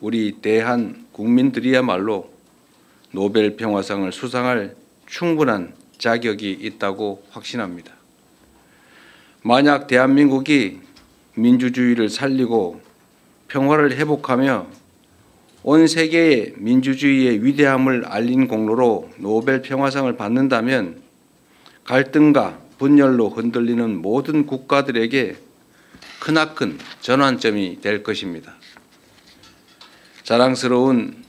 우리 대한 국민들이야말로 노벨 평화상을 수상할 충분한 자격이 있다고 확신합니다. 만약 대한민국이 민주주의를 살리고 평화를 회복하며 온 세계에 민주주의의 위대함을 알린 공로로 노벨 평화상을 받는다면 갈등과 분열로 흔들리는 모든 국가들에게 크나큰 전환점이 될 것입니다. 자랑스러운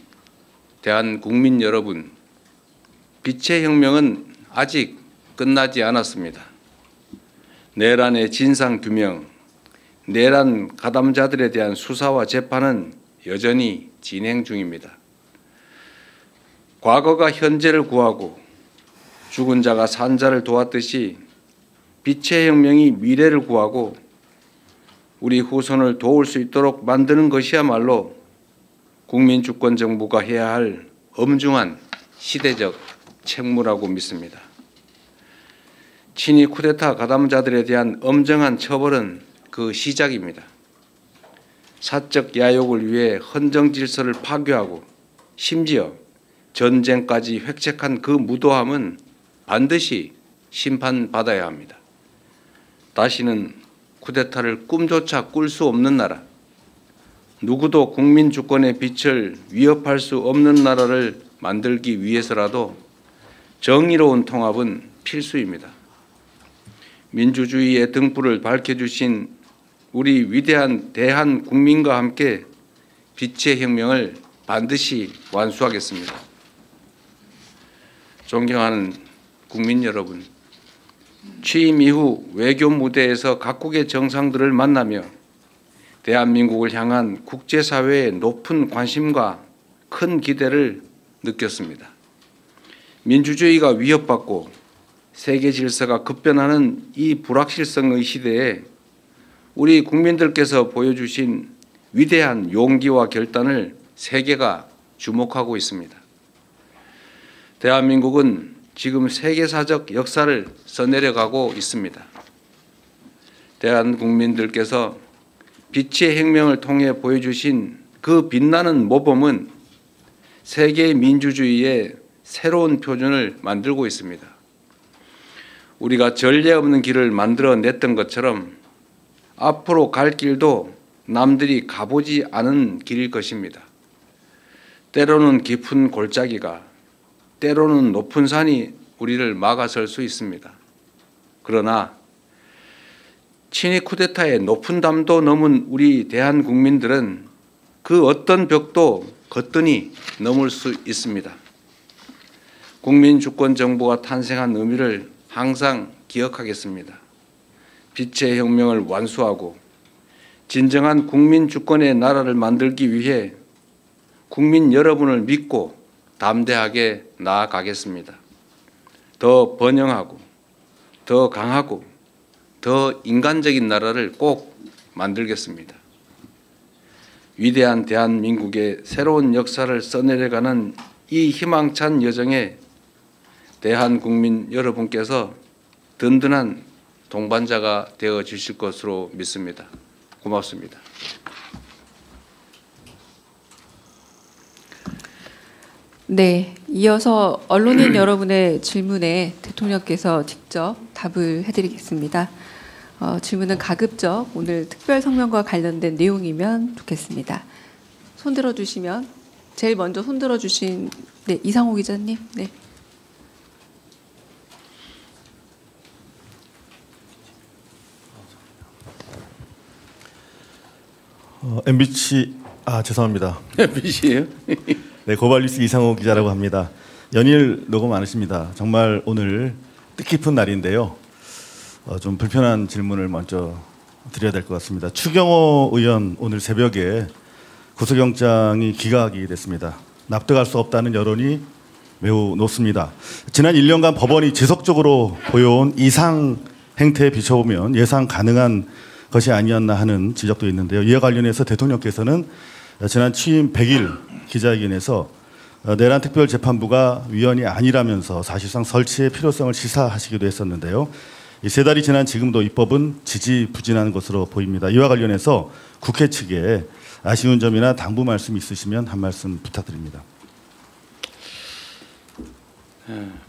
대한국민 여러분, 빛의 혁명은 아직 끝나지 않았습니다. 내란의 진상규명, 내란 가담자들에 대한 수사와 재판은 여전히 진행 중입니다. 과거가 현재를 구하고 죽은 자가 산 자를 도왔듯이 빛의 혁명이 미래를 구하고 우리 후손을 도울 수 있도록 만드는 것이야말로 국민주권정부가 해야 할 엄중한 시대적 책무라고 믿습니다. 친위 쿠데타 가담자들에 대한 엄정한 처벌은 그 시작입니다. 사적 야욕을 위해 헌정 질서를 파괴하고 심지어 전쟁까지 획책한 그 무도함은 반드시 심판받아야 합니다. 다시는 쿠데타를 꿈조차 꿀 수 없는 나라, 누구도 국민 주권의 빛을 위협할 수 없는 나라를 만들기 위해서라도 정의로운 통합은 필수입니다. 민주주의의 등불을 밝혀주신 우리 위대한 대한 국민과 함께 빛의 혁명을 반드시 완수하겠습니다. 존경하는 국민 여러분, 취임 이후 외교 무대에서 각국의 정상들을 만나며 대한민국을 향한 국제사회의 높은 관심과 큰 기대를 느꼈습니다. 민주주의가 위협받고 세계 질서가 급변하는 이 불확실성의 시대에 우리 국민들께서 보여주신 위대한 용기와 결단을 세계가 주목하고 있습니다. 대한민국은 지금 세계사적 역사를 써내려가고 있습니다. 대한 국민들께서 빛의 혁명을 통해 보여주신 그 빛나는 모범은 세계 민주주의의 새로운 표준을 만들고 있습니다. 우리가 전례 없는 길을 만들어냈던 것처럼 앞으로 갈 길도 남들이 가보지 않은 길일 것입니다. 때로는 깊은 골짜기가, 때로는 높은 산이 우리를 막아설 수 있습니다. 그러나 친위 쿠데타의 높은 담도 넘은 우리 대한 국민들은 그 어떤 벽도 거뜬히 넘을 수 있습니다. 국민주권정부가 탄생한 의미를 항상 기억하겠습니다. 빛의 혁명을 완수하고 진정한 국민주권의 나라를 만들기 위해 국민 여러분을 믿고 담대하게 나아가겠습니다. 더 번영하고 더 강하고 더 인간적인 나라를 꼭 만들겠습니다. 위대한 대한민국의 새로운 역사를 써내려가는 이 희망찬 여정에 대한국민 여러분께서 든든한 동반자가 되어 주실 것으로 믿습니다. 고맙습니다. 네, 이어서 언론인 여러분의 질문에 대통령께서 직접 답을 해드리겠습니다. 질문은 가급적 오늘 특별 성명과 관련된 내용이면 좋겠습니다. 손 들어주시면 제일 먼저 손 들어주신 네, 이상호 기자님. 네. MBC 죄송합니다. MBC예요? 네, 고발뉴스 이상호 기자라고 합니다. 연일 녹음 많으십니다. 정말 오늘 뜻깊은 날인데요. 좀 불편한 질문을 먼저 드려야 될 것 같습니다. 추경호 의원 오늘 새벽에 구속영장이 기각이 됐습니다. 납득할 수 없다는 여론이 매우 높습니다. 지난 1년간 법원이 지속적으로 보여온 이상 행태에 비춰보면 예상 가능한 것이 아니었나 하는 지적도 있는데요. 이와 관련해서 대통령께서는 지난 취임 100일 기자회견에서 내란 특별재판부가 위헌이 아니라면서 사실상 설치의 필요성을 시사하시기도 했었는데요. 이 세 달이 지난 지금도 입법은 지지부진한 것으로 보입니다. 이와 관련해서 국회 측에 아쉬운 점이나 당부 말씀 있으시면 한 말씀 부탁드립니다.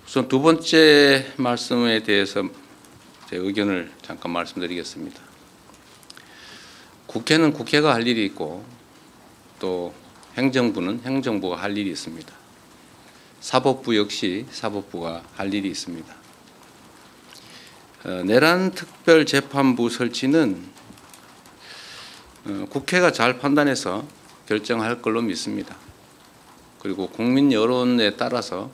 우선 두 번째 말씀에 대해서 제 의견을 잠깐 말씀드리겠습니다. 국회는 국회가 할 일이 있고 또 행정부는 행정부가 할 일이 있습니다. 사법부 역시 사법부가 할 일이 있습니다. 내란 특별재판부 설치는 국회가 잘 판단해서 결정할 걸로 믿습니다. 그리고 국민 여론에 따라서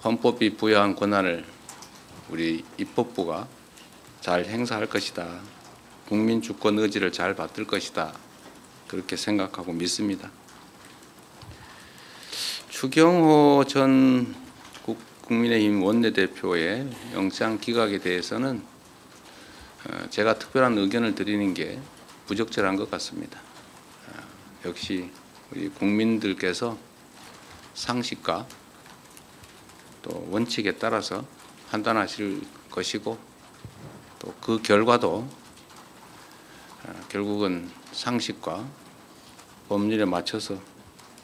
헌법이 부여한 권한을 우리 입법부가 잘 행사할 것이다. 국민 주권 의지를 잘 받들 것이다. 그렇게 생각하고 믿습니다. 추경호 전 국민의힘 원내대표의 영장 기각에 대해서는 제가 특별한 의견을 드리는 게 부적절한 것 같습니다. 역시 우리 국민들께서 상식과 또 원칙에 따라서 판단하실 것이고 또 그 결과도 결국은 상식과 법률에 맞춰서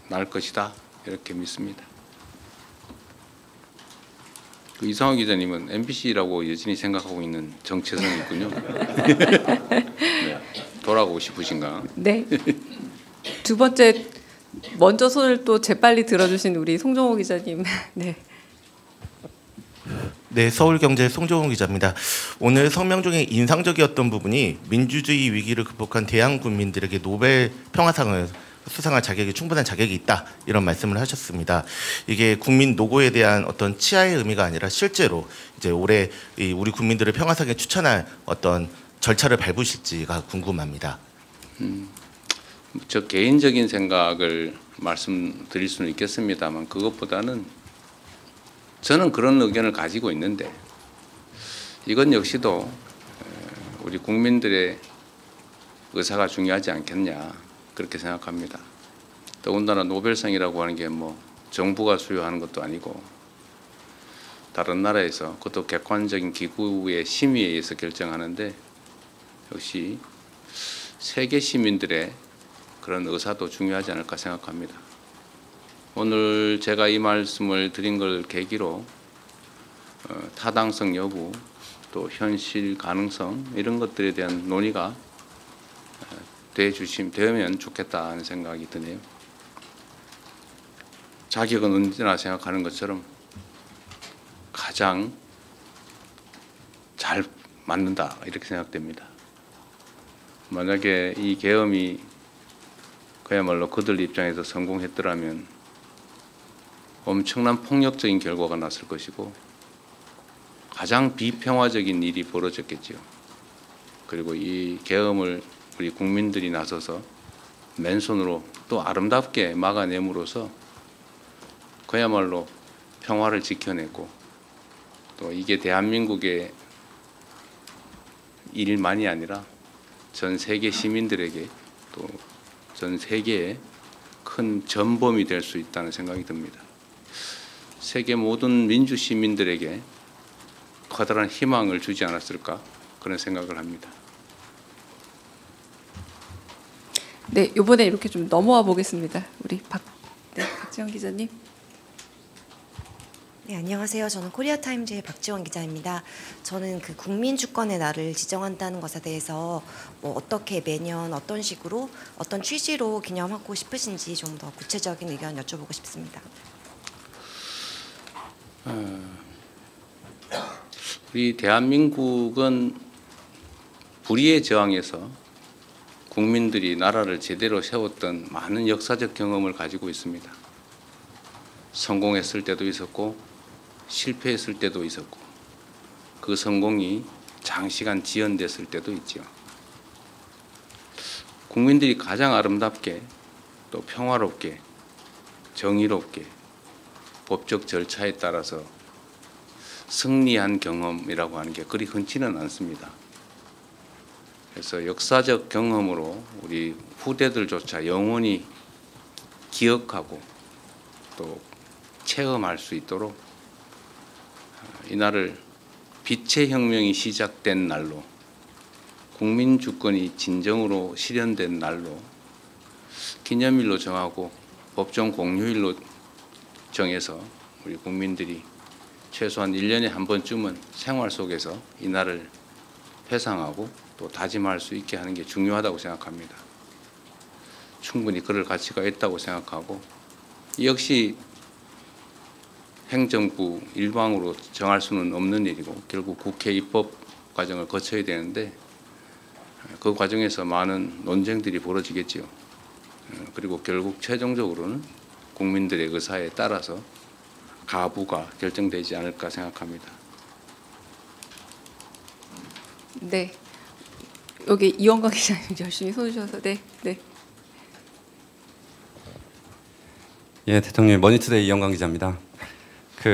날 것이다 이렇게 믿습니다. 그 이상호 기자님은 MBC라고 여전히 생각하고 있는 정체성이 있군요. 네. 돌아가고 싶으신가? 네. 두 번째 먼저 손을 또 재빨리 들어주신 우리 송정호 기자님. 네. 네, 서울경제 송정호 기자입니다. 오늘 성명 중에 인상적이었던 부분이 민주주의 위기를 극복한 대한 국민들에게 노벨 평화상을 수상할 자격이 충분한 자격이 있다 이런 말씀을 하셨습니다. 이게 국민 노고에 대한 어떤 치하의 의미가 아니라 실제로 이제 올해 우리 국민들을 평화상에 추천할 어떤 절차를 밟으실지가 궁금합니다. 저 개인적인 생각을 말씀드릴 수는 있겠습니다만 그것보다는 저는 그런 의견을 가지고 있는데 이건 역시도 우리 국민들의 의사가 중요하지 않겠냐 그렇게 생각합니다. 더군다나 노벨상이라고 하는 게 뭐 정부가 수여하는 것도 아니고 다른 나라에서 그것도 객관적인 기구의 심의에 의해서 결정하는데 역시 세계 시민들의 그런 의사도 중요하지 않을까 생각합니다. 오늘 제가 이 말씀을 드린 걸 계기로 타당성 여부 또 현실 가능성 이런 것들에 대한 논의가 되면 좋겠다는 생각이 드네요. 자격은 언제나 생각하는 것처럼 가장 잘 맞는다 이렇게 생각됩니다. 만약에 이 계엄이 그야말로 그들 입장에서 성공했더라면 엄청난 폭력적인 결과가 났을 것이고 가장 비평화적인 일이 벌어졌겠지요. 그리고 이 계엄을 우리 국민들이 나서서 맨손으로 또 아름답게 막아냄으로써 그야말로 평화를 지켜냈고 또 이게 대한민국의 일만이 아니라 전 세계 시민들에게 또 전 세계에 큰 전범이 될 수 있다는 생각이 듭니다. 세계 모든 민주 시민들에게 커다란 희망을 주지 않았을까 그런 생각을 합니다. 네, 이번에 이렇게 좀 넘어와 보겠습니다. 우리 박지원 기자님. 네, 안녕하세요. 저는 코리아타임즈의 박지원 기자입니다. 저는 그 국민 주권의 날을 지정한다는 것에 대해서 뭐 어떻게 매년 어떤 식으로 어떤 취지로 기념하고 싶으신지 좀 더 구체적인 의견 여쭤보고 싶습니다. 우리 대한민국은 불의의 저항에서 국민들이 나라를 제대로 세웠던 많은 역사적 경험을 가지고 있습니다. 성공했을 때도 있었고 실패했을 때도 있었고 그 성공이 장시간 지연됐을 때도 있죠. 국민들이 가장 아름답게 또 평화롭게 정의롭게 법적 절차에 따라서 승리한 경험이라고 하는 게 그리 흔치는 않습니다. 그래서 역사적 경험으로 우리 후대들조차 영원히 기억하고 또 체험할 수 있도록 이날을 빛의 혁명이 시작된 날로 국민 주권이 진정으로 실현된 날로 기념일로 정하고 법정 공휴일로 정해서 우리 국민들이 최소한 1년에 한 번쯤은 생활 속에서 이 날을 회상하고 또 다짐할 수 있게 하는 게 중요하다고 생각합니다. 충분히 그럴 가치가 있다고 생각하고 역시 행정부 일방으로 정할 수는 없는 일이고 결국 국회 입법 과정을 거쳐야 되는데 그 과정에서 많은 논쟁들이 벌어지겠지요. 그리고 결국 최종적으로는 국민들의 의사에 따라서 가부가 결정되지 않을까 생각합니다. 네. 여기 이원광 기자님 열심히 손 주셔서 네. 예, 대통령 머니투데이 이영광 기자입니다.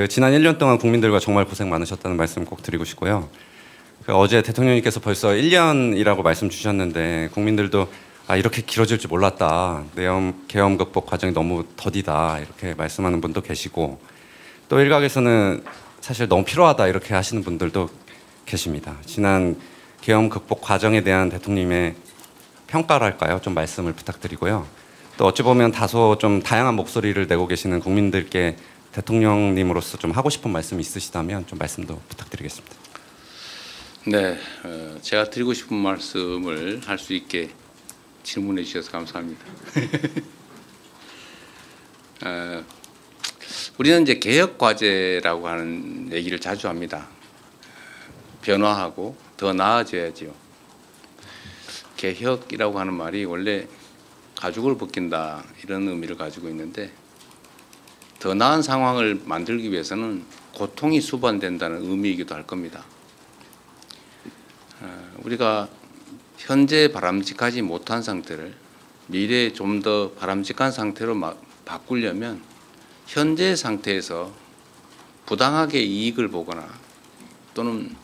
지난 1년 동안 국민들과 정말 고생 많으셨다는 말씀 꼭 드리고 싶고요. 어제 대통령님께서 벌써 1년이라고 말씀 주셨는데 국민들도 이렇게 길어질 줄 몰랐다. 계엄 극복 과정이 너무 더디다. 이렇게 말씀하는 분도 계시고 또 일각에서는 사실 너무 필요하다. 이렇게 하시는 분들도 계십니다. 지난 계엄 극복 과정에 대한 대통령님의 평가랄까요? 좀 말씀을 부탁드리고요. 또 어찌 보면 다소 좀 다양한 목소리를 내고 계시는 국민들께 대통령님으로서 좀 하고 싶은 말씀이 있으시다면 좀 말씀도 부탁드리겠습니다. 네, 제가 드리고 싶은 말씀을 할 수 있게 질문해 주셔서 감사합니다. 우리는 이제 개혁 과제라고 하는 얘기를 자주 합니다. 변화하고 더 나아져야지요. 개혁이라고 하는 말이 원래 가죽을 벗긴다 이런 의미를 가지고 있는데 더 나은 상황을 만들기 위해서는 고통이 수반된다는 의미이기도 할 겁니다. 우리가 현재 바람직하지 못한 상태를 미래에 좀 더 바람직한 상태로 바꾸려면 현재 상태에서 부당하게 이익을 보거나 또는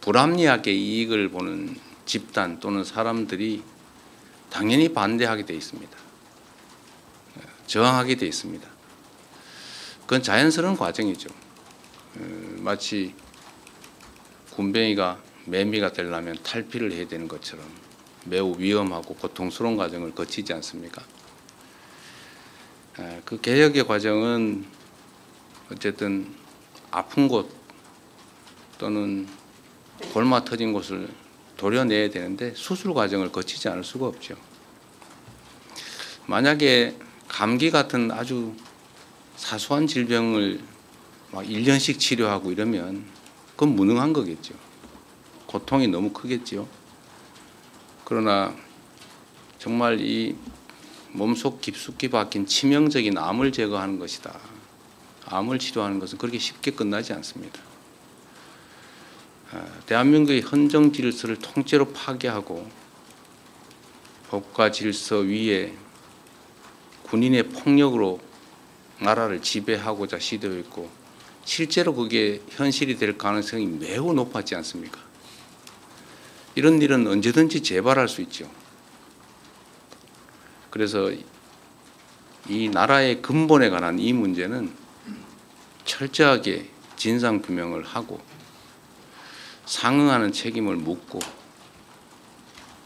불합리하게 이익을 보는 집단 또는 사람들이 당연히 반대하게 돼 있습니다. 저항하게 돼 있습니다. 그건 자연스러운 과정이죠. 마치 군뱅이가 매미가 되려면 탈피를 해야 되는 것처럼 매우 위험하고 고통스러운 과정을 거치지 않습니까? 그 개혁의 과정은 어쨌든 아픈 곳 또는 골마 터진 곳을 도려내야 되는데 수술 과정을 거치지 않을 수가 없죠. 만약에 감기 같은 아주 사소한 질병을 막 1년씩 치료하고 이러면 그건 무능한 거겠죠. 고통이 너무 크겠죠. 그러나 정말 이 몸속 깊숙이 박힌 치명적인 암을 제거하는 것이다. 암을 치료하는 것은 그렇게 쉽게 끝나지 않습니다. 대한민국의 헌정 질서를 통째로 파괴하고 법과 질서 위에 군인의 폭력으로 나라를 지배하고자 시도했고 실제로 그게 현실이 될 가능성이 매우 높았지 않습니까? 이런 일은 언제든지 재발할 수 있죠. 그래서 이 나라의 근본에 관한 이 문제는 철저하게 진상규명을 하고 상응하는 책임을 묻고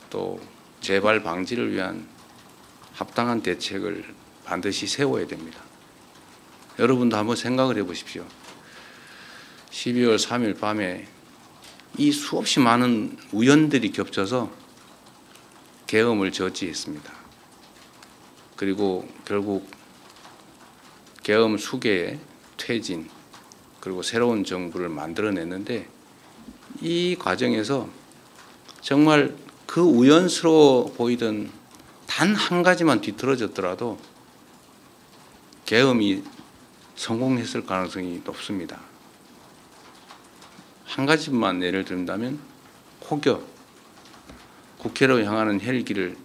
또 재발 방지를 위한 합당한 대책을 반드시 세워야 됩니다. 여러분도 한번 생각을 해보십시오. 12월 3일 밤에 이 수없이 많은 우연들이 겹쳐서 계엄을 저지했습니다. 그리고 결국 계엄 수계의 퇴진 그리고 새로운 정부를 만들어냈는데 이 과정에서 정말 그 우연스러워 보이던 단 한 가지만 뒤틀어졌더라도 계엄이 성공했을 가능성이 높습니다. 한 가지만 예를 든다면 혹여 국회로 향하는 헬기를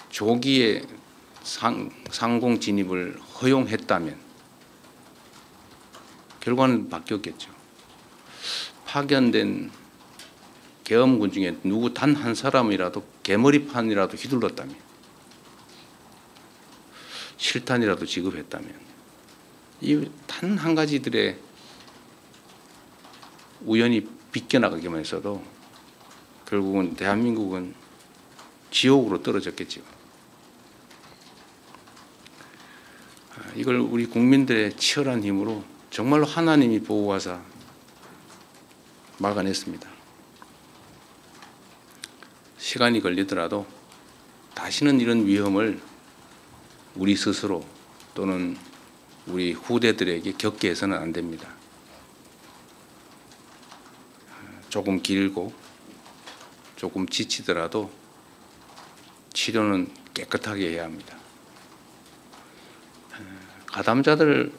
조기에 상공 진입을 허용했다면 결과는 바뀌었겠죠. 파견된 계엄군 중에 누구 단 한 사람이라도 개머리판이라도 휘둘렀다면 실탄이라도 지급했다면 이 단 한 가지들의 우연히 비껴나가기만 했어도 결국은 대한민국은 지옥으로 떨어졌겠죠. 이걸 우리 국민들의 치열한 힘으로 정말로 하나님이 보호하사 막아냈습니다. 시간이 걸리더라도 다시는 이런 위험을 우리 스스로 또는 우리 후대들에게 겪게 해서는 안 됩니다. 조금 길고 조금 지치더라도 치료는 깨끗하게 해야 합니다. 가담자들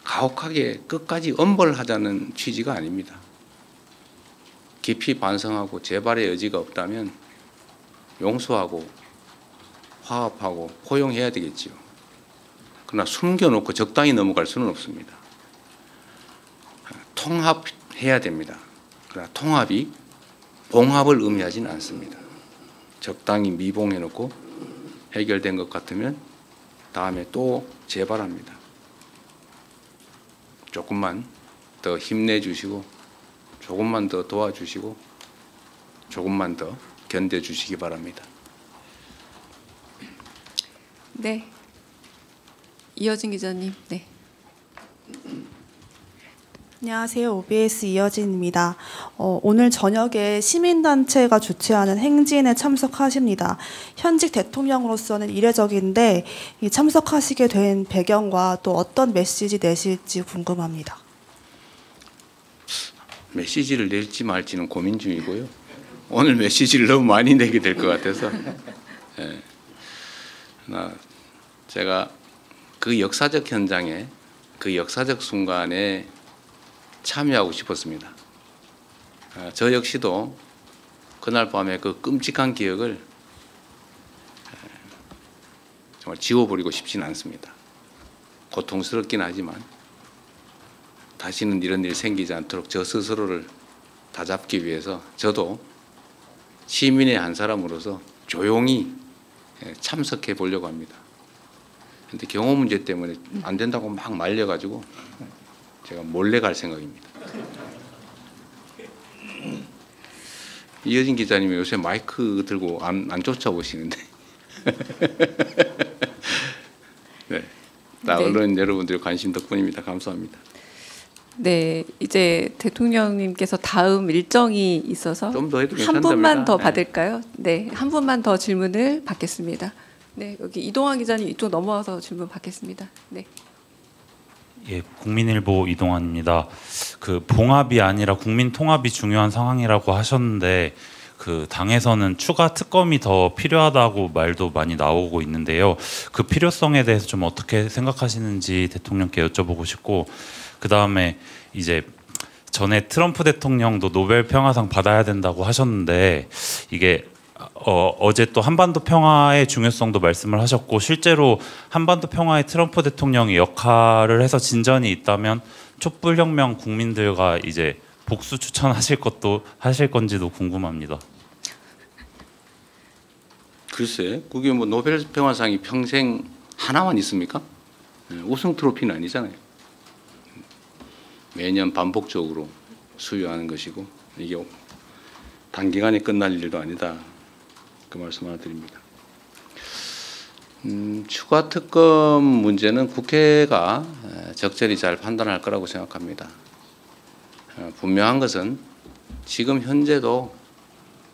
가혹하게 끝까지 엄벌하자는 취지가 아닙니다. 깊이 반성하고 재발의 여지가 없다면 용서하고 화합하고 포용해야 되겠지요. 그러나 숨겨놓고 적당히 넘어갈 수는 없습니다. 통합해야 됩니다. 그러나 통합이 봉합을 의미하지는 않습니다. 적당히 미봉해놓고 해결된 것 같으면 다음에 또 재발합니다. 조금만 더 힘내주시고 조금만 더 도와주시고 조금만 더 견뎌주시기 바랍니다. 네. 이어진 기자님. 네. 안녕하세요. OBS 이어진입니다. 오늘 저녁에 시민단체가 주최하는 행진에 참석하십니다. 현직 대통령으로서는 이례적인데 이 참석하시게 된 배경과 또 어떤 메시지 내실지 궁금합니다. 메시지를 낼지 말지는 고민 중이고요. 오늘 메시지를 너무 많이 내게 될 것 같아서 제가 그 역사적 현장에 그 역사적 순간에 참여하고 싶었습니다. 저 역시도 그날 밤에 그 끔찍한 기억을 정말 지워버리고 싶지는 않습니다. 고통스럽긴 하지만 다시는 이런 일 생기지 않도록 저 스스로를 다잡기 위해서 저도 시민의 한 사람으로서 조용히 참석해 보려고 합니다. 그런데 경호 문제 때문에 안 된다고 막 말려가지고 제가 몰래 갈 생각입니다. 이어진 기자님이 요새 마이크 들고 안 쫓아오시는데 네, 다 네. 언론인 여러분들의 관심 덕분입니다. 감사합니다. 네, 이제 대통령님께서 다음 일정이 있어서 좀 더 해도 한 괜찮답니다. 분만 더 네. 받을까요? 네, 한 분만 더 질문을 받겠습니다. 네, 여기 이동환 기자님 이쪽 넘어와서 질문 받겠습니다. 네. 예, 국민일보 이동환입니다. 그 봉합이 아니라 국민 통합이 중요한 상황이라고 하셨는데 그 당에서는 추가 특검이 더 필요하다고 말도 많이 나오고 있는데요. 그 필요성에 대해서 좀 어떻게 생각하시는지 대통령께 여쭤보고 싶고, 그 다음에 이제 전에 트럼프 대통령도 노벨 평화상 받아야 된다고 하셨는데 이게 어제 또 한반도 평화의 중요성도 말씀을 하셨고, 실제로 한반도 평화에 트럼프 대통령이 역할을 해서 진전이 있다면 촛불혁명 국민들과 이제 복수 추천하실 것도 하실 건지도 궁금합니다. 글쎄, 그게 뭐 노벨 평화상이 평생 하나만 있습니까? 우승 트로피는 아니잖아요. 매년 반복적으로 수여하는 것이고 이게 단기간에 끝날 일도 아니다. 그 말씀 하나 드립니다. 추가 특검 문제는 국회가 적절히 잘 판단할 거라고 생각합니다. 분명한 것은 지금 현재도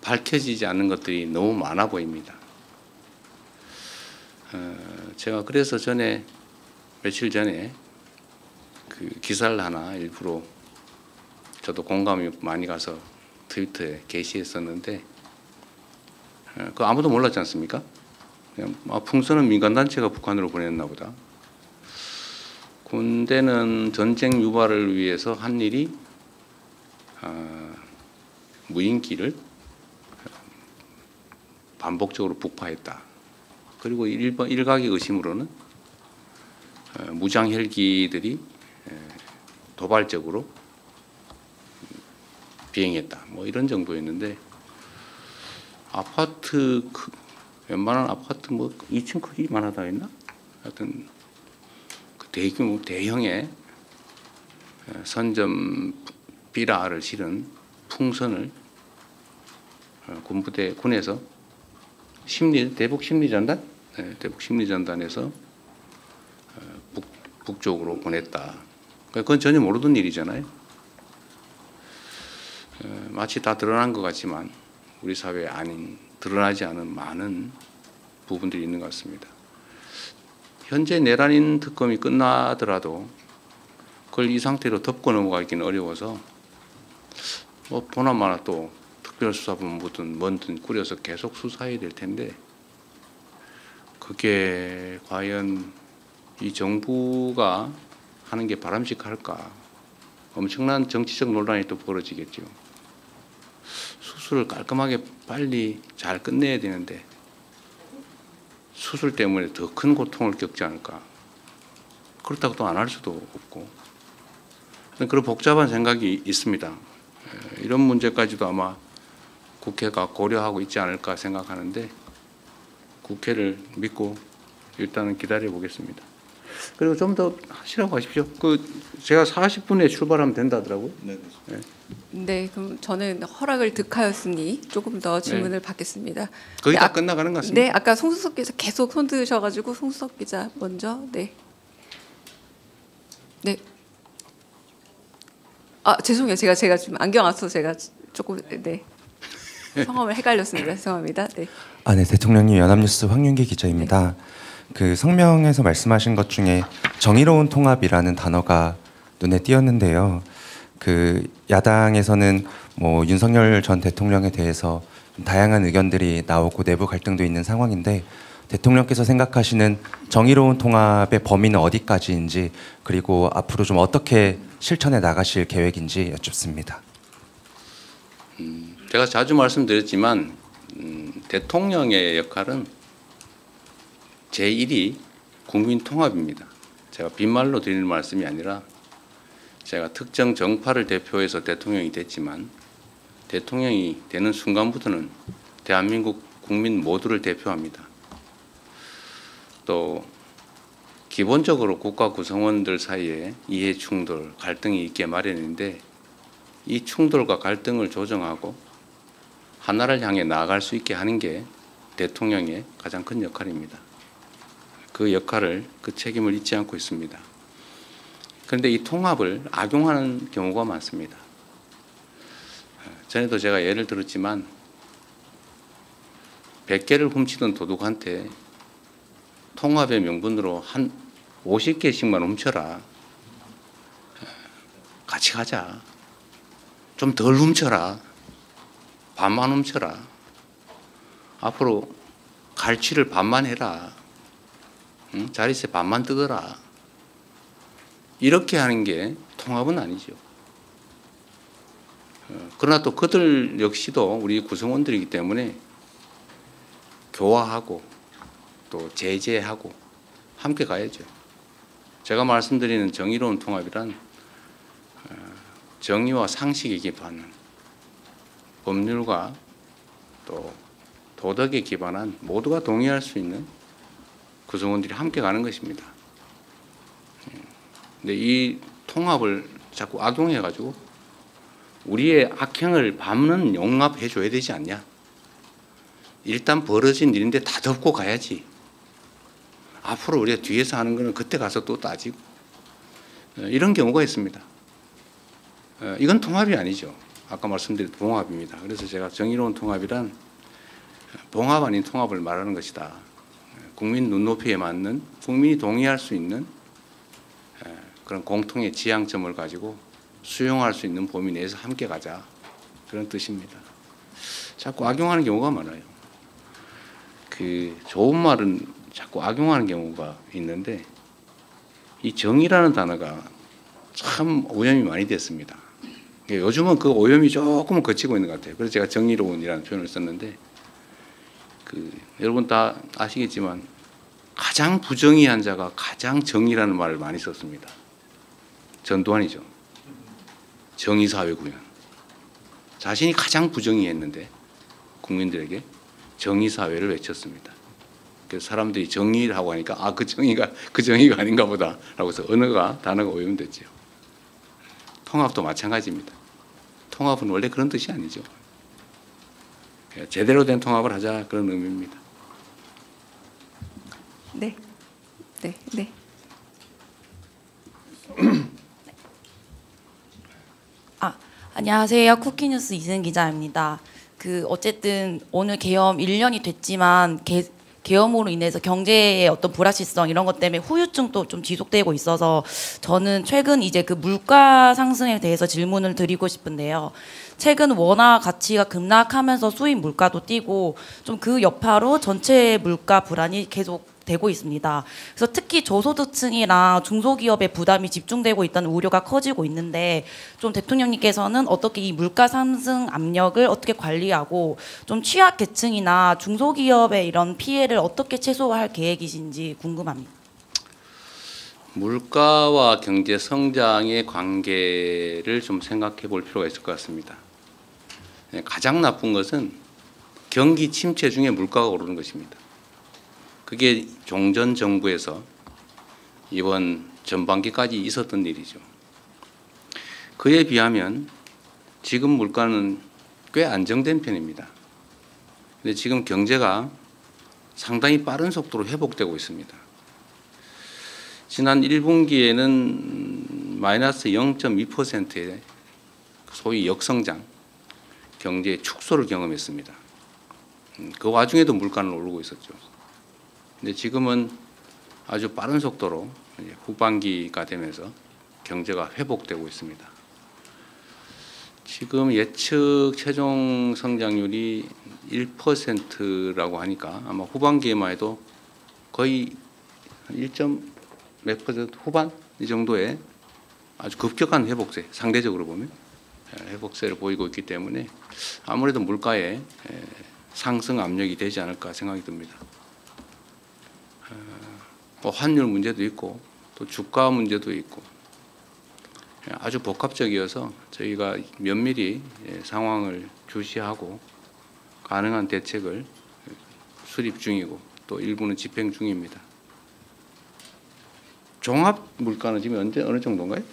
밝혀지지 않는 것들이 너무 많아 보입니다. 제가 그래서 며칠 전에 그 기사를 하나 일부러 저도 공감이 많이 가서 트위터에 게시했었는데 그 아무도 몰랐지 않습니까? 그냥 풍선은 민간단체가 북한으로 보냈나 보다. 군대는 전쟁 유발을 위해서 한 일이 무인기를 반복적으로 북파했다. 그리고 일각의 의심으로는 무장 헬기들이 도발적으로 비행했다. 뭐 이런 정도였는데 아파트 웬만한 아파트 뭐 2층 크기만 하다 했나? 하여튼 그 대규모 대형의 선점 비라를 실은 풍선을 군에서 대북 심리전단, 대북 심리전단에서 북쪽으로 보냈다. 그건 전혀 모르던 일이잖아요. 마치 다 드러난 것 같지만 우리 사회에 아닌 드러나지 않은 많은 부분들이 있는 것 같습니다. 현재 내란인 특검이 끝나더라도 그걸 이 상태로 덮고 넘어가기는 어려워서 뭐 보나마나 또 특별수사본부든 뭐든 꾸려서 계속 수사해야 될 텐데 그게 과연 이 정부가 하는 게 바람직할까? 엄청난 정치적 논란이 또 벌어지겠죠. 수술을 깔끔하게 빨리 잘 끝내야 되는데 수술 때문에 더 큰 고통을 겪지 않을까? 그렇다고 또 안 할 수도 없고 그런 복잡한 생각이 있습니다. 이런 문제까지도 아마 국회가 고려하고 있지 않을까 생각하는데 국회를 믿고 일단은 기다려 보겠습니다. 그리고 좀 더 하시라고 하십시오. 제가 40분에 출발하면 된다더라고요. 네. 네, 그럼 저는 허락을 득하였으니 조금 더 질문을 받겠습니다. 거의 네, 다 끝나가는 것 같습니다. 네, 아까 송수석 기자 계속 손 드셔가지고 송수석 기자 먼저. 네. 네. 아 죄송해요. 제가 지금 안경 안 써서 제가 조금 네 성함을 헷갈렸습니다. 죄송합니다. 네. 네, 대통령님 연합뉴스 황윤기 기자입니다. 그 성명에서 말씀하신 것 중에 정의로운 통합이라는 단어가 눈에 띄었는데요. 그 야당에서는 뭐 윤석열 전 대통령에 대해서 다양한 의견들이 나오고 내부 갈등도 있는 상황인데 대통령께서 생각하시는 정의로운 통합의 범위는 어디까지인지 그리고 앞으로 좀 어떻게 실천해 나가실 계획인지 여쭙습니다. 제가 자주 말씀드렸지만 대통령의 역할은 제1이 국민 통합입니다. 제가 빈말로 드리는 말씀이 아니라 제가 특정 정파를 대표해서 대통령이 됐지만 대통령이 되는 순간부터는 대한민국 국민 모두를 대표합니다. 또 기본적으로 국가 구성원들 사이에 이해 충돌, 갈등이 있게 마련인데 이 충돌과 갈등을 조정하고 하나를 향해 나아갈 수 있게 하는 게 대통령의 가장 큰 역할입니다. 그 역할을, 그 책임을 잊지 않고 있습니다. 그런데 이 통합을 악용하는 경우가 많습니다. 전에도 제가 예를 들었지만 100개를 훔치던 도둑한테 통합의 명분으로 한 50개씩만 훔쳐라. 같이 가자. 좀 덜 훔쳐라. 반만 훔쳐라. 앞으로 갈취를 반만 해라. 응? 자릿세 반만 뜯어라. 이렇게 하는 게 통합은 아니죠. 그러나 또 그들 역시도 우리 구성원들이기 때문에 교화하고 또 제재하고 함께 가야죠. 제가 말씀드리는 정의로운 통합이란 정의와 상식에 기반한 법률과 또 도덕에 기반한 모두가 동의할 수 있는 구성원들이 함께 가는 것입니다. 근데 이 통합을 자꾸 악용해가지고 우리의 악행을 반은 용납해 줘야 되지 않냐. 일단 벌어진 일인데 다 덮고 가야지. 앞으로 우리가 뒤에서 하는 거는 그때 가서 또 따지고 이런 경우가 있습니다. 이건 통합이 아니죠. 아까 말씀드린 봉합입니다. 그래서 제가 정의로운 통합이란 봉합 아닌 통합을 말하는 것이다. 국민 눈높이에 맞는 국민이 동의할 수 있는 그런 공통의 지향점을 가지고 수용할 수 있는 범위 내에서 함께 가자. 그런 뜻입니다. 자꾸 악용하는 경우가 많아요. 그 좋은 말은 자꾸 악용하는 경우가 있는데 이 정의라는 단어가 참 오염이 많이 됐습니다. 요즘은 그 오염이 조금은 거치고 있는 것 같아요. 그래서 제가 정의로운이라는 표현을 썼는데 여러분 다 아시겠지만 가장 부정의한 자가 가장 정의라는 말을 많이 썼습니다. 전두환이죠. 정의사회 구현. 자신이 가장 부정의했는데 국민들에게 정의사회를 외쳤습니다. 그래서 사람들이 정의를 하고 하니까 그 정의가 아닌가 보다라고 해서 단어가 오염됐죠. 통합도 마찬가지입니다. 통합은 원래 그런 뜻이 아니죠. 제대로 된 통합을 하자 그런 의미입니다. 네. 안녕하세요. 쿠키뉴스 이승 기자입니다. 어쨌든 오늘 계엄 1년이 됐지만 계엄으로 인해서 경제의 어떤 불확실성 이런 것 때문에 후유증도 좀 지속되고 있어서 저는 최근 이제 물가 상승에 대해서 질문을 드리고 싶은데요. 최근 원화 가치가 급락하면서 수입 물가도 뛰고 좀 그 여파로 전체 물가 불안이 계속 되고 있습니다. 그래서 특히 저소득층이랑 중소기업의 부담이 집중되고 있다는 우려가 커지고 있는데 좀 대통령님께서는 어떻게 이 물가 상승 압력을 어떻게 관리하고 좀 취약계층이나 중소기업의 이런 피해를 어떻게 최소화할 계획이신지 궁금합니다. 물가와 경제 성장의 관계를 좀 생각해 볼 필요가 있을 것 같습니다. 가장 나쁜 것은 경기 침체 중에 물가가 오르는 것입니다. 그게 종전 정부에서 이번 전반기까지 있었던 일이죠. 그에 비하면 지금 물가는 꽤 안정된 편입니다. 근데 지금 경제가 상당히 빠른 속도로 회복되고 있습니다. 지난 1분기에는 마이너스 0.2%의 소위 역성장, 경제 축소를 경험했습니다. 그 와중에도 물가는 오르고 있었죠. 근데 지금은 아주 빠른 속도로 후반기가 되면서 경제가 회복되고 있습니다. 지금 예측 최종 성장률이 1%라고 하니까 아마 후반기에만 해도 거의 1몇 퍼센트 후반 이 정도의 아주 급격한 회복세, 상대적으로 보면 회복세를 보이고 있기 때문에 아무래도 물가에 상승 압력이 되지 않을까 생각이 듭니다. 환율 문제도 있고 또 주가 문제도 있고 아주 복합적이어서 저희가 면밀히 상황을 주시하고 가능한 대책을 수립 중이고 또 일부는 집행 중입니다. 종합 물가는 지금 어느 정도인가요?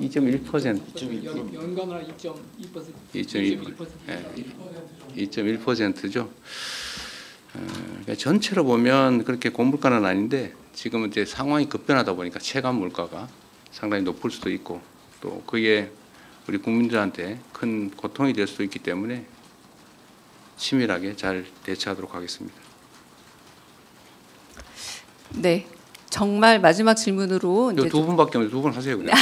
2.1%. 연간으로 2.1%죠. 그러니까 전체로 보면 그렇게 고물가는 아닌데 지금은 이제 상황이 급변하다 보니까 체감 물가가 상당히 높을 수도 있고 또 그게 우리 국민들한테 큰 고통이 될 수도 있기 때문에 치밀하게 잘 대처하도록 하겠습니다. 네, 정말 마지막 질문으로 이제 두 분밖에 없는데 두 분 하세요 그냥.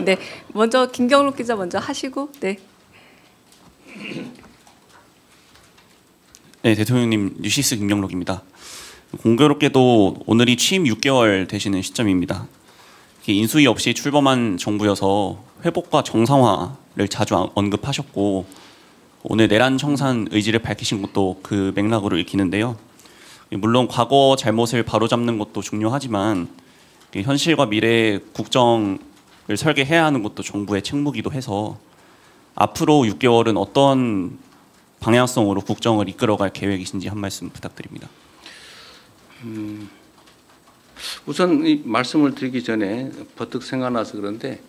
네, 먼저 김경록 기자 먼저 하시고 네. 네, 대통령님 뉴시스 김경록입니다. 공교롭게도 오늘이 취임 6개월 되시는 시점입니다. 인수위 없이 출범한 정부여서 회복과 정상화를 자주 언급하셨고 오늘 내란 청산 의지를 밝히신 것도 그 맥락으로 읽히는데요. 물론 과거 잘못을 바로잡는 것도 중요하지만 현실과 미래의 국정을 설계해야 하는 것도 정부의 책무이기도 해서 앞으로 6개월은 어떤 방향성으로 국정을 이끌어갈 계획이신지 한 말씀 부탁드립니다. 우선 이 말씀을 드리기 전에 버뜩 생각나서 그런데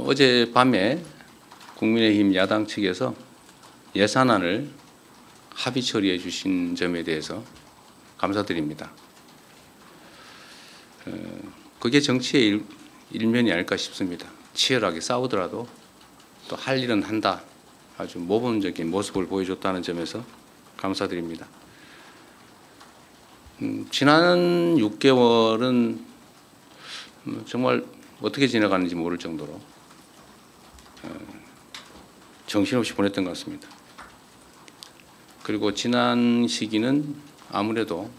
어제 밤에 국민의힘 야당 측에서 예산안을 합의 처리해 주신 점에 대해서 감사드립니다. 그게 정치의 일면이 아닐까 싶습니다. 치열하게 싸우더라도 또 할 일은 한다. 아주 모범적인 모습을 보여줬다는 점에서 감사드립니다. 지난 6개월은 정말 어떻게 지나가는지 모를 정도로 정신없이 보냈던 것 같습니다. 그리고 지난 시기는 아무래도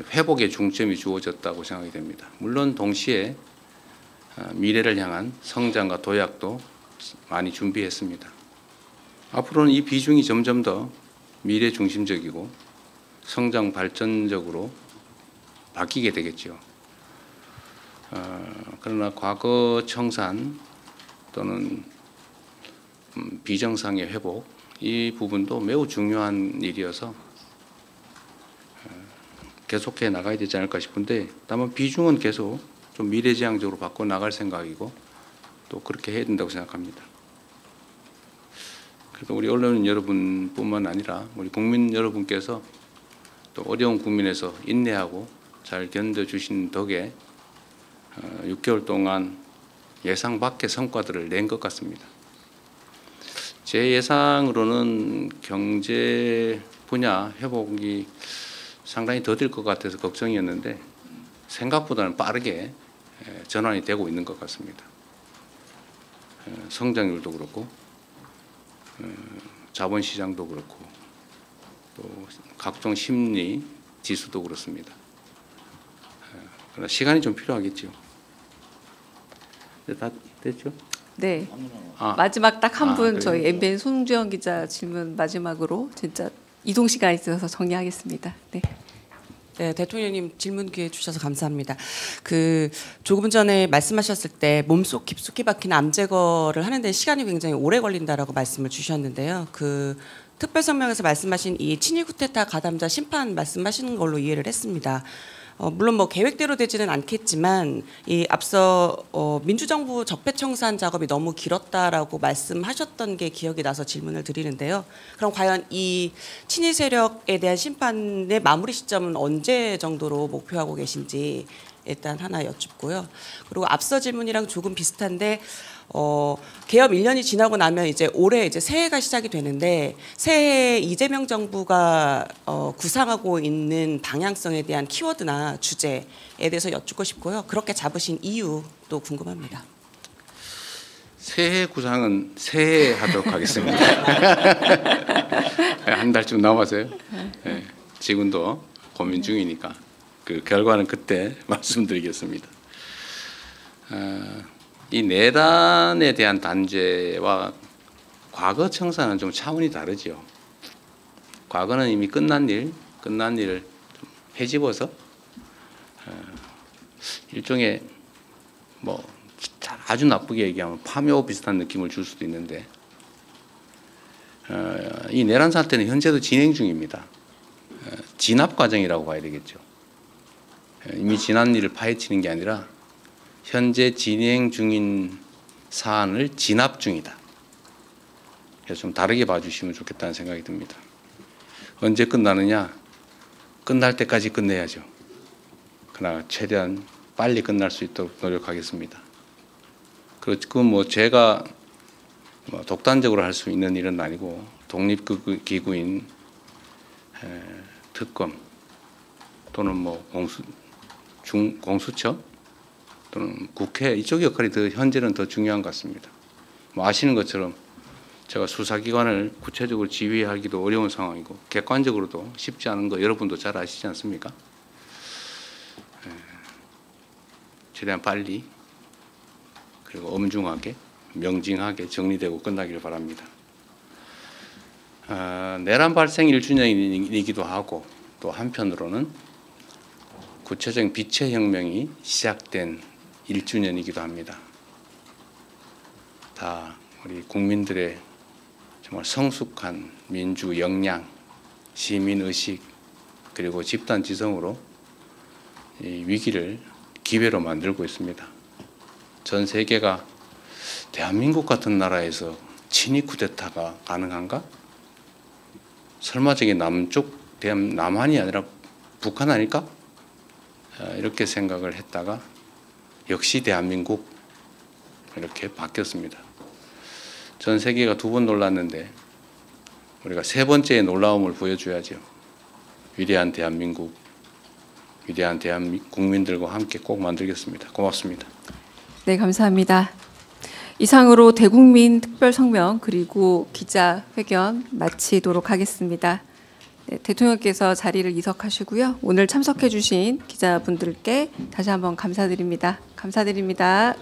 회복에 중점이 주어졌다고 생각이 됩니다. 물론 동시에 미래를 향한 성장과 도약도 많이 준비했습니다. 앞으로는 이 비중이 점점 더 미래 중심적이고 성장 발전적으로 바뀌게 되겠죠. 그러나 과거 청산 또는 비정상의 회복 이 부분도 매우 중요한 일이어서 계속해 나가야 되지 않을까 싶은데 다만 비중은 계속 좀 미래지향적으로 바꿔 나갈 생각이고 또 그렇게 해야 된다고 생각합니다. 그래서 우리 언론 여러분뿐만 아니라 우리 국민 여러분께서 또 어려운 국민에서 인내하고 잘 견뎌주신 덕에 6개월 동안 예상 밖의 성과들을 낸 것 같습니다. 제 예상으로는 경제 분야 회복이 상당히 더딜 것 같아서 걱정이었는데 생각보다는 빠르게 전환이 되고 있는 것 같습니다. 성장률도 그렇고 자본시장도 그렇고 또 각종 심리 지수도 그렇습니다. 그러나 시간이 좀 필요하겠죠. 다 됐죠? 네. 마지막 딱 한 분 저희 MBN 손주영 기자 질문 마지막으로 진짜 이동 시간이 있어서 정리하겠습니다. 네. 네, 대통령님 질문 기회 주셔서 감사합니다. 조금 전에 말씀하셨을 때 몸속 깊숙이 박힌 암 제거를 하는데 시간이 굉장히 오래 걸린다라고 말씀을 주셨는데요. 특별 성명에서 말씀하신 이 친위 쿠데타 가담자 심판 말씀하시는 걸로 이해를 했습니다. 물론 뭐 계획대로 되지는 않겠지만 이 앞서 민주정부 적폐청산 작업이 너무 길었다라고 말씀하셨던 게 기억이 나서 질문을 드리는데요. 그럼 과연 이 친위 세력에 대한 심판의 마무리 시점은 언제 정도로 목표하고 계신지 일단 하나 여쭙고요. 그리고 앞서 질문이랑 조금 비슷한데 개업 1년이 지나고 나면 이제 올해 이제 새해가 시작이 되는데 새해 이재명 정부가 구상하고 있는 방향성에 대한 키워드나 주제에 대해서 여쭙고 싶고요. 그렇게 잡으신 이유도 궁금합니다. 새해 구상은 새해 하도록 하겠습니다. 한 달쯤 남았어요. 네, 지금도 고민 중이니까 그 결과는 그때 말씀드리겠습니다. 이 내란에 대한 단죄와 과거 청산은 좀 차원이 다르죠. 과거는 이미 끝난 일을 좀 헤집어서 일종의 뭐 아주 나쁘게 얘기하면 파묘 비슷한 느낌을 줄 수도 있는데 이 내란 사태는 현재도 진행 중입니다. 진압 과정이라고 봐야 되겠죠. 이미 지난 일을 파헤치는 게 아니라 현재 진행 중인 사안을 진압 중이다. 그래서 좀 다르게 봐주시면 좋겠다는 생각이 듭니다. 언제 끝나느냐? 끝날 때까지 끝내야죠. 그러나 최대한 빨리 끝날 수 있도록 노력하겠습니다. 그건 뭐 제가 독단적으로 할 수 있는 일은 아니고 독립기구인 특검 또는 뭐 공수처 또는 국회 이쪽 역할이 현재는 더 중요한 것 같습니다. 뭐 아시는 것처럼 제가 수사기관을 구체적으로 지휘하기도 어려운 상황이고 객관적으로도 쉽지 않은 거 여러분도 잘 아시지 않습니까? 최대한 빨리 그리고 엄중하게 명징하게 정리되고 끝나기를 바랍니다. 내란 발생 1주년이기도 하고 또 한편으로는 구체적인 빛의 혁명이 시작된 1주년이기도 합니다. 다 우리 국민들의 정말 성숙한 민주 역량, 시민 의식 그리고 집단 지성으로 이 위기를 기회로 만들고 있습니다. 전 세계가 대한민국 같은 나라에서 친위 쿠데타가 가능한가? 설마 저게 남한이 아니라 북한 아닐까? 이렇게 생각을 했다가 역시 대한민국 이렇게 바뀌었습니다. 전 세계가 2번 놀랐는데 우리가 3번째의 놀라움을 보여줘야죠. 위대한 대한민국, 위대한 국민들과 함께 꼭 만들겠습니다. 고맙습니다. 네, 감사합니다. 이상으로 대국민 특별성명 그리고 기자회견 마치도록 하겠습니다. 네, 대통령께서 자리를 이석하시고요. 오늘 참석해 주신 기자분들께 다시 한번 감사드립니다. 감사드립니다.